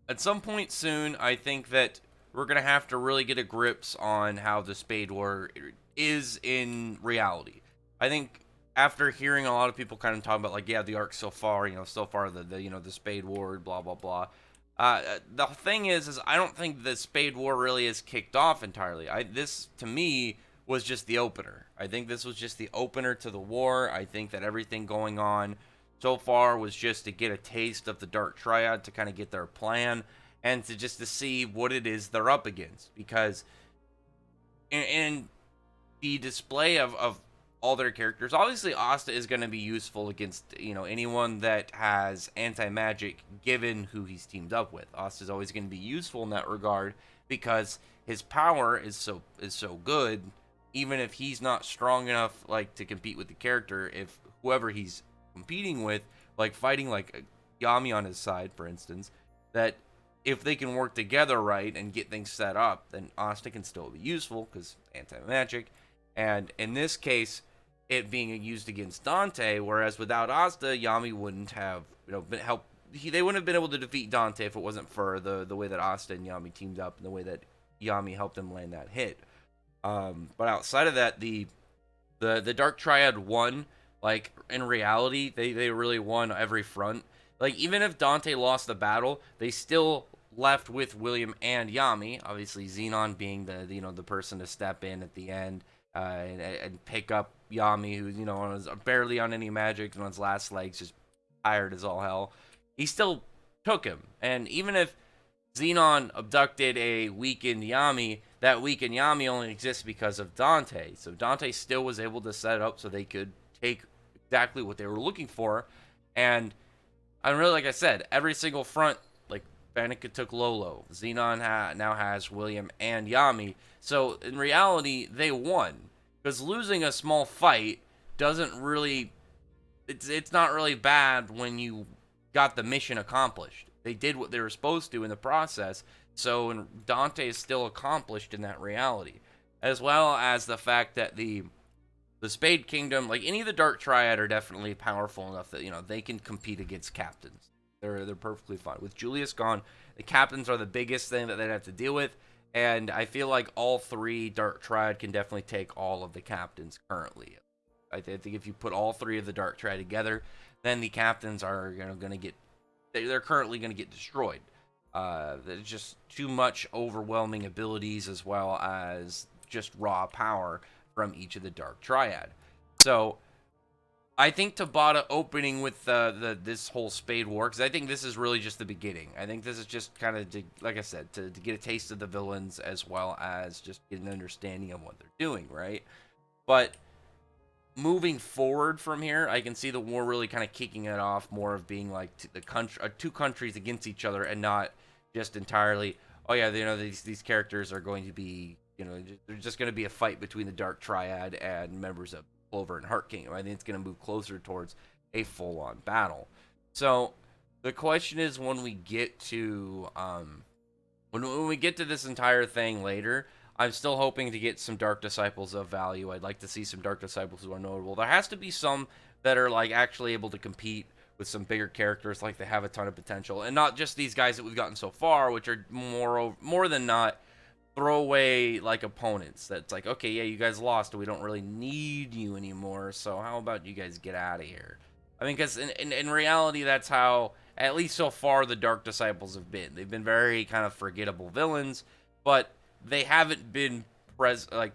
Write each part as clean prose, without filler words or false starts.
At some point soon, I think that we're gonna have to really get a grips on how the Spade War is in reality. I think after hearing a lot of people kind of talk about like, yeah, the arc so far, so far the Spade War, blah blah blah. The thing is I don't think the Spade War really is kicked off entirely. This to me was just the opener. I think this was just the opener to the war. I think that everything going on so far was just to get a taste of the Dark Triad, to kind of get their plan, and to see what it is they're up against. Because in the display of all their characters, obviously Asta is going to be useful against anyone that has anti magic, given who he's teamed up with. Asta is always going to be useful in that regard because his power is so good. Even if he's not strong enough like to compete with the character, if whoever he's competing with, like fighting like Yami on his side, for instance, that if they can work together right and get things set up, then Asta can still be useful because anti magic. And in this case, it being used against Dante, whereas without Asta, Yami wouldn't have been help. They wouldn't have been able to defeat Dante if it wasn't for the way that Asta and Yami teamed up and the way that Yami helped him land that hit. But outside of that, the Dark Triad won. Like in reality, they really won every front. Like even if Dante lost the battle, they still left with William and Yami. Obviously, Xenon being the person to step in at the end and pick up Yami, who was barely on any magic and on his last legs, just tired as all hell. He still took him, and even if Xenon abducted a weakened Yami, that weakened Yami only exists because of Dante. So Dante still was able to set it up so they could take exactly what they were looking for. And I'm really, like I said, every single front, like Fanica took Lolo. Xenon now has William and Yami. So in reality, they won. Because losing a small fight doesn't really, it's not really bad when you got the mission accomplished. They did what they were supposed to in the process. So Dante is still accomplished in that reality, as well as the fact that the Spade Kingdom, like any of the Dark Triad, are definitely powerful enough that they can compete against captains. They're perfectly fine. With Julius gone, the captains are the biggest thing that they'd have to deal with, and I feel like all three Dark Triad can definitely take all of the captains currently. I think if you put all three of the Dark Triad together, then the captains are going to get they're currently going to get destroyed. There's just too much overwhelming abilities as well as just raw power from each of the Dark Triad. So I think Tabata opening with this whole Spade War, because I think this is really just the beginning. I think this is just kind of, like I said, to get a taste of the villains as well as just get an understanding of what they're doing, right? But moving forward from here, I can see the war really kind of kicking it off, more of being like two countries against each other, and not just entirely. Oh yeah, these characters are going to be they're just going to be a fight between the Dark Triad and members of Clover and Heart Kingdom. I think it's going to move closer towards a full-on battle. So the question is, when we get to when we get to this entire thing later, I'm still hoping to get some Dark Disciples of value. I'd like to see some Dark Disciples who are notable. There has to be some that are like actually able to compete with some bigger characters, like they have a ton of potential, and not just these guys that we've gotten so far, which are more than not throwaway like opponents. That's like, okay, yeah, you guys lost, we don't really need you anymore. So how about you guys get out of here? I mean, because in reality, that's how, at least so far, the Dark Disciples have been. They've been very kind of forgettable villains, but they haven't been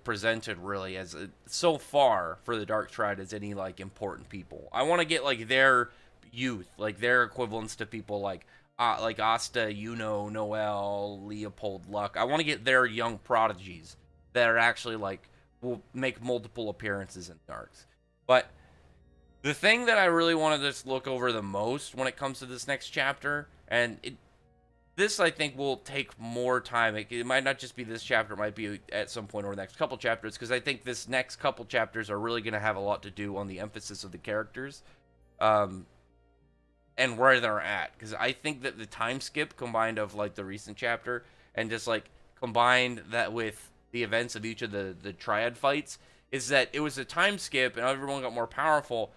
presented really as so far for the Dark Triad as any like important people. I want to get like their youth, like their equivalents to people like Asta, Noel, Leopold, Luck. I want to get their young prodigies that are actually like will make multiple appearances in the arcs. But the thing that I really want to just look over the most when it comes to this next chapter, and this I think will take more time. It might not just be this chapter; it might be at some point over the next couple chapters, because I think this next couple chapters are really going to have a lot to do on the emphasis of the characters, and where they're at. Because I think that the time skip combined of like the recent chapter and just like combined that with the events of each of the triad fights is that it was a time skip and everyone got more powerful,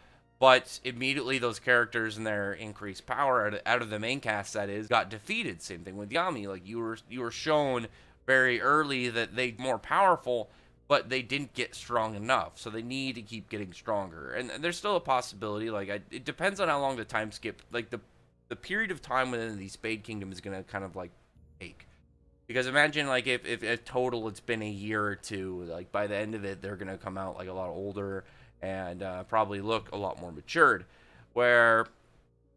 but immediately those characters and their increased power out of the main cast, that is, got defeated. Same thing with Yami. Like you were shown very early that they more powerful, but they didn't get strong enough, so they need to keep getting stronger. And there's still a possibility. Like it depends on how long the time skip, like the period of time within the Spade Kingdom is gonna kind of like take. Because imagine like if total it's been a year or two, like by the end of it they're gonna come out like a lot older and probably look a lot more matured. Where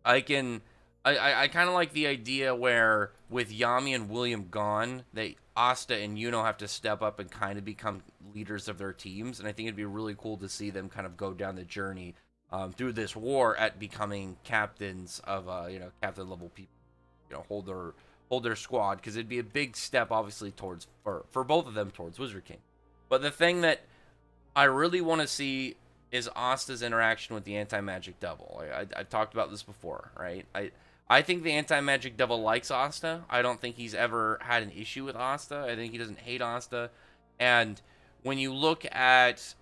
I can, I kind of like the idea where with Yami and William gone, they Asta and Yuno have to step up and kind of become leaders of their teams, and I think it'd be really cool to see them kind of go down the journey through this war at becoming captains of captain level people. Hold their squad, because it'd be a big step, obviously, towards for both of them towards Wizard King. But the thing that I really want to see is Asta's interaction with the anti-magic devil. I've talked about this before, right? I think the anti-magic devil likes Asta. I don't think he's ever had an issue with Asta. I think he doesn't hate Asta. And when you look at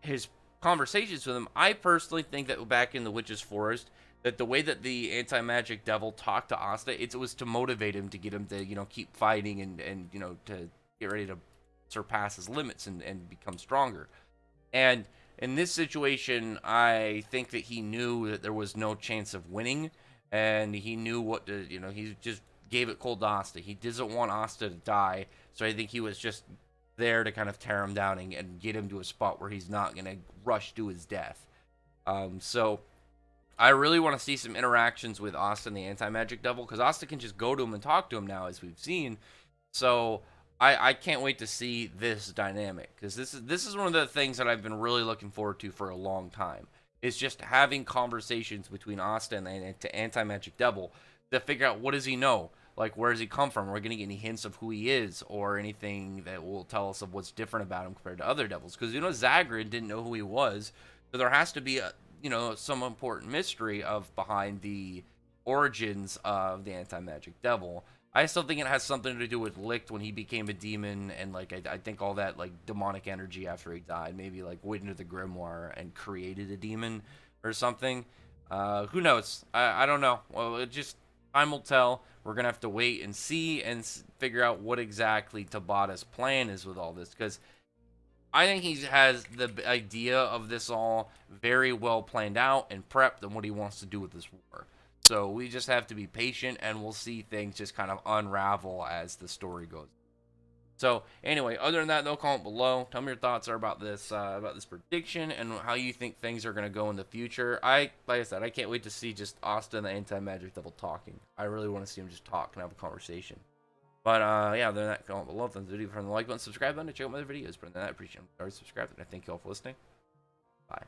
his conversations with him, I personally think that back in the Witch's Forest, that the way that the anti-magic devil talked to Asta, it was to motivate him, to get him to, keep fighting and to get ready to surpass his limits and become stronger. And in this situation, I think that he knew that there was no chance of winning, and he knew what to, he just gave it cold to Asta. He doesn't want Asta to die, so I think he was just there to kind of tear him down and get him to a spot where he's not going to rush to his death. So I really want to see some interactions with Asta and the anti-magic devil, because Asta can just go to him and talk to him now, as we've seen. So I can't wait to see this dynamic, because this is one of the things that I've been really looking forward to for a long time. Is just having conversations between Asta and the anti-magic devil to figure out, what does he know? Like, where does he come from? Are we going to get any hints of who he is, or anything that will tell us of what's different about him compared to other devils? Because, Zagreus didn't know who he was, so there has to be some important mystery of behind the origins of the anti-magic devil. I still think it has something to do with Licht when he became a demon, and like I think all that like demonic energy after he died, maybe like went into the grimoire and created a demon or something. Who knows? I don't know. Well, it just, time will tell. We're gonna have to wait and see and figure out what exactly Tabata's plan is with all this, because I think he has the idea of this all very well planned out and prepped and what he wants to do with this war. So we just have to be patient, and we'll see things just kind of unravel as the story goes. So anyway, other than that, though, comment below. Tell me your thoughts are about this prediction and how you think things are going to go in the future. Like I said, I can't wait to see just Asta and the anti-magic devil talking. I really want to see him just talk and have a conversation. But yeah, other than that, comment below. Thumbs video from the like button, subscribe button to check out my other videos. But other than that, I appreciate you already subscribed, and I thank you all for listening. Bye.